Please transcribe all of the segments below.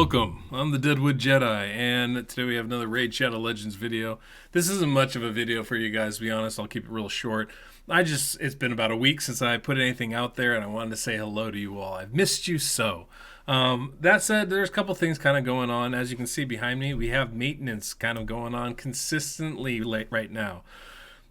Welcome, I'm the Deadwood Jedi, and today we have another Raid Shadow Legends video. This isn't much of a video for you guys, to be honest. I'll keep it real short. It's been about a week since I put anything out there, and I wanted to say hello to you all. I've missed you so. That said, there's a couple things kind of going on. As you can see behind me, we have maintenance kind of going on consistently right now.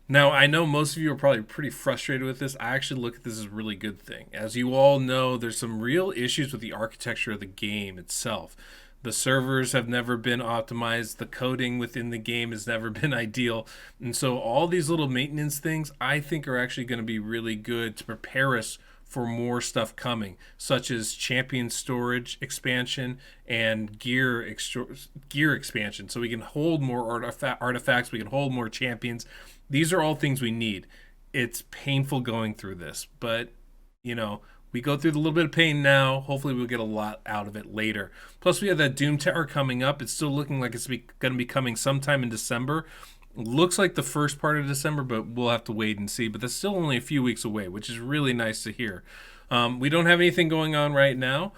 Now, I know most of you are probably pretty frustrated with this. I actually look at this as a really good thing. As you all know, there's some real issues with the architecture of the game itself. The servers have never been optimized. The coding within the game has never been ideal. And so all these little maintenance things, I think, are actually going to be really good to prepare us for more stuff coming, such as champion storage expansion and gear expansion, so we can hold more artifacts, we can hold more champions. These are all things we need. It's painful going through this, but we go through the little bit of pain now. Hopefully we'll get a lot out of it later. Plus we have that Doom Tower coming up. It's still looking like it's going to be coming sometime in December. Looks like the first part of December, but we'll have to wait and see. But that's still only a few weeks away, which is really nice to hear. We don't have anything going on right now,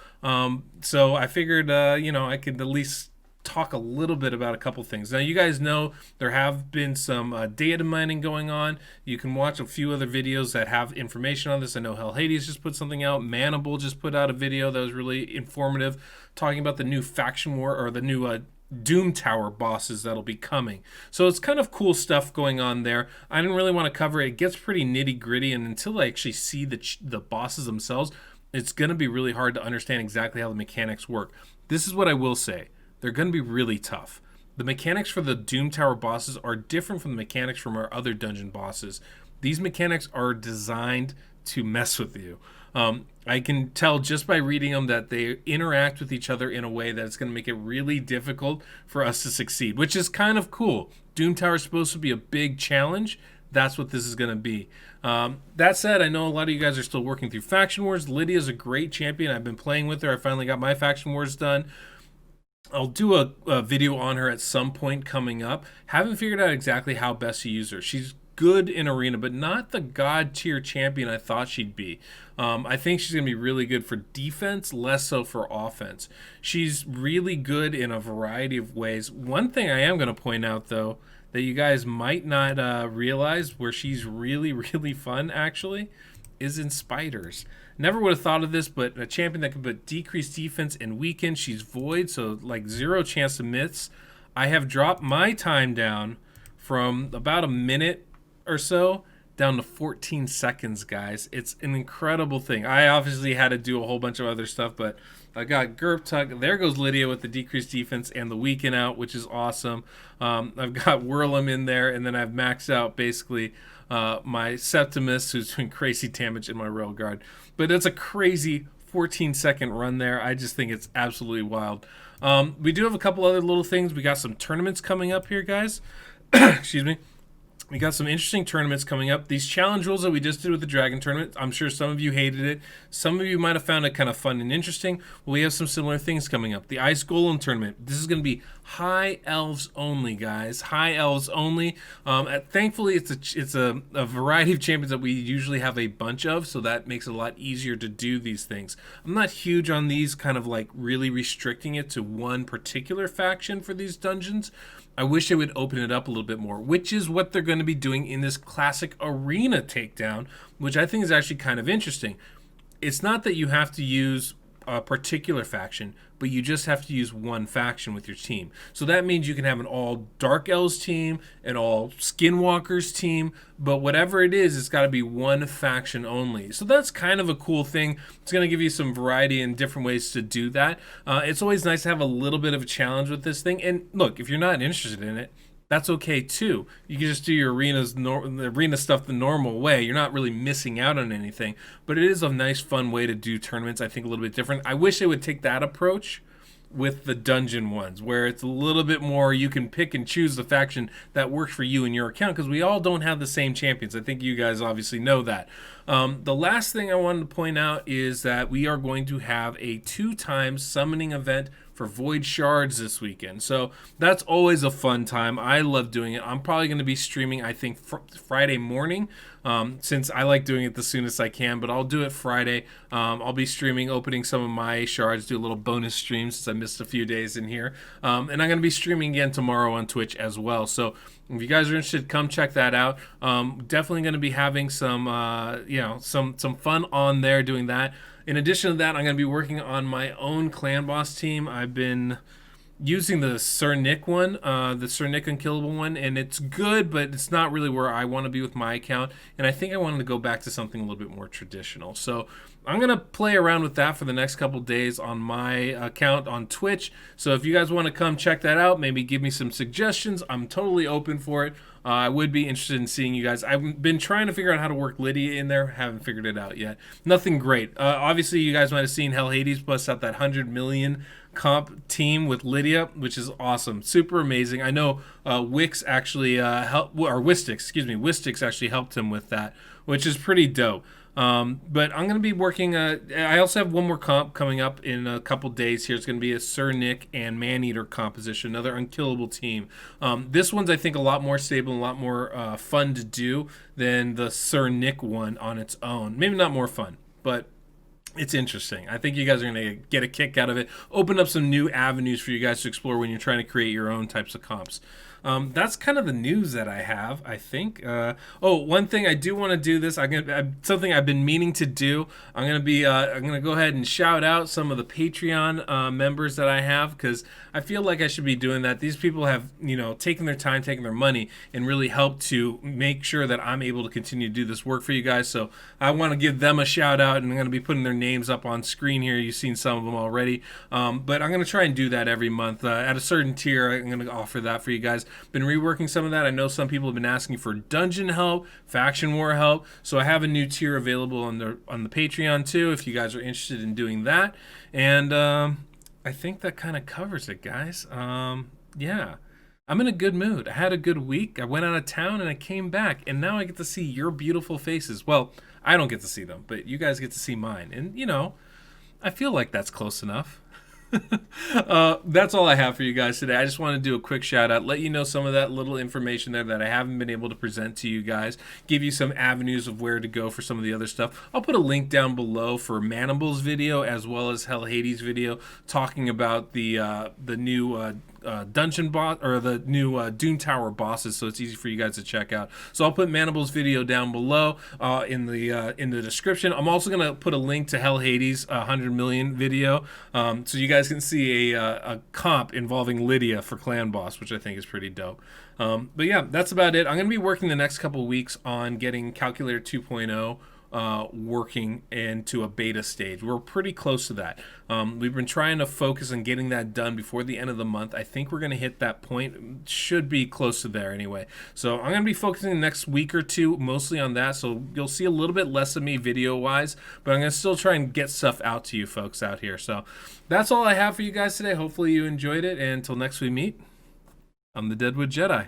so I figured, I could at least talk a little bit about a couple things. Now, you guys know there have been some data mining going on. You can watch a few other videos that have information on this. I know Hell Hades just put something out. Manable just put out a video that was really informative, talking about the new faction war, or the new Doom Tower bosses that'll be coming. So it's kind of cool stuff going on there. I didn't really want to cover it. It gets pretty nitty gritty, and until I actually see the bosses themselves, it's going to be really hard to understand exactly how the mechanics work. This is what I will say. They're going to be really tough. The mechanics for the Doom Tower bosses are different from the mechanics from our other dungeon bosses. These mechanics are designed to mess with you. I can tell just by reading them that they interact with each other in a way that it's going to make it really difficult for us to succeed, which is kind of cool. Doom Tower is supposed to be a big challenge. That's what this is going to be. That said, I know a lot of you guys are still working through Faction Wars. Lydia's a great champion. I've been playing with her. I finally got my Faction Wars done. I'll do a video on her at some point coming up. Haven't figured out exactly how best to use her. She's good in arena, but not the god tier champion I thought she'd be. I think she's going to be really good for defense, less so for offense. She's really good in a variety of ways. One thing I am going to point out, though, that you guys might not realize, where she's really, really fun, actually, is in spiders. Never would have thought of this, but a champion that can put decreased defense and weaken. She's void, so like 0 chance to miss. I have dropped my time down from about a minute or so down to 14 seconds, guys. It's an incredible thing. I obviously had to do a whole bunch of other stuff, but I got Gerp Tug. There goes Lydia with the decreased defense and the weaken out, which is awesome. I've got Whirlum in there, and then I've maxed out basically my Septimus, who's doing crazy damage in my Railguard. But it's a crazy 14-second run there. I just think it's absolutely wild. We do have a couple other little things. We got some tournaments coming up here, guys. Excuse me. We got some interesting tournaments coming up. These challenge rules that we just did with the Dragon Tournament, I'm sure some of you hated it. Some of you might have found it kind of fun and interesting. Well, we have some similar things coming up. The Ice Golem Tournament. This is going to be High Elves only, guys. High Elves only. Thankfully, it's a variety of champions that we usually have a bunch of, so that makes it a lot easier to do these things. I'm not huge on these kind of like really restricting it to one particular faction for these dungeons. I wish they would open it up a little bit more, which is what they're going to be doing in this classic arena takedown, which I think is actually kind of interesting. It's not that you have to use a particular faction, but you just have to use one faction with your team. So that means you can have an all Dark Elves team, an all Skinwalkers team, but whatever it is, it's got to be one faction only. So that's kind of a cool thing. It's going to give you some variety and different ways to do that. It's always nice to have a little bit of a challenge with this thing. And look, if you're not interested in it, that's okay too. You can just do your arena stuff the normal way. You're not really missing out on anything, but it is a nice, fun way to do tournaments. I think a little bit different. I wish they would take that approach with the dungeon ones, where it's a little bit more you can pick and choose the faction that works for you and your account, because we all don't have the same champions. I think you guys obviously know that. The last thing I wanted to point out is that we are going to have a 2-time summoning event for Void Shards this weekend. So that's always a fun time. I love doing it. I'm probably going to be streaming, I think, Friday morning, since I like doing it the soonest I can, but I'll do it Friday. I'll be streaming, opening some of my shards, do a little bonus stream since I missed a few days in here. And I'm going to be streaming again tomorrow on Twitch as well. So if you guys are interested, come check that out. Definitely going to be having some, some fun on there doing that. In addition to that, I'm going to be working on my own clan boss team. I've been using the Sir Nick one, the Sir Nick Unkillable one, and it's good, but it's not really where I want to be with my account. And I think I wanted to go back to something a little bit more traditional. So I'm going to play around with that for the next couple days on my account on Twitch. So if you guys want to come check that out, maybe give me some suggestions, I'm totally open for it. I would be interested in seeing you guys. I've been trying to figure out how to work Lydia in there. Haven't figured it out yet. Nothing great. Obviously, you guys might have seen Hell Hades bust out that 100 million comp team with Lydia, which is awesome. Super amazing. I know Wix actually helped, or Wistix, excuse me. Wistix actually helped him with that, which is pretty dope. But I'm going to be working, I also have one more comp coming up in a couple days here. It's going to be a Sir Nick and Maneater composition, another unkillable team. This one's, I think, a lot more stable and a lot more fun to do than the Sir Nick one on its own. Maybe not more fun, but it's interesting. I think you guys are going to get a kick out of it. Open up some new avenues for you guys to explore when you're trying to create your own types of comps. That's kind of the news that I have, I think. One thing I do want to do this. Something I've been meaning to do. I'm gonna go ahead and shout out some of the Patreon members that I have, because I feel like I should be doing that. These people have, taken their time, taken their money, and really helped to make sure that I'm able to continue to do this work for you guys. So I want to give them a shout out, and I'm going to be putting their names up on screen here. You've seen some of them already, but I'm going to try and do that every month. At a certain tier, I'm going to offer that for you guys. Been reworking some of that. I know some people have been asking for dungeon help, faction war help, so I have a new tier available on the Patreon too, if you guys are interested in doing that. And I think that kind of covers it, guys. Yeah, I'm in a good mood. I had a good week. I went out of town and I came back, and now I get to see your beautiful faces. Well, I don't get to see them, but you guys get to see mine, and I feel like that's close enough. That's all I have for you guys today. I just want to do a quick shout out, let you know some of that little information there that I haven't been able to present to you guys, give you some avenues of where to go for some of the other stuff. I'll put a link down below for Manible's video as well as Hell Hades' video talking about the new dungeon boss, or the new Doom Tower bosses, so it's easy for you guys to check out. So I'll put Manible's video down below in the description. I'm also gonna put a link to Hell Hades' 100 million video, so you guys can see a comp involving Lydia for clan boss, which I think is pretty dope. But yeah, that's about it. I'm gonna be working the next couple of weeks on getting Calculator 2.0 working into a beta stage. We're pretty close to that. We've been trying to focus on getting that done before the end of the month. I think we're going to hit that point. Should be close to there anyway. So I'm going to be focusing the next week or two mostly on that. So you'll see a little bit less of me video-wise, but I'm going to still try and get stuff out to you folks out here. So that's all I have for you guys today. Hopefully you enjoyed it. And until next we meet, I'm the Deadwood Jedi.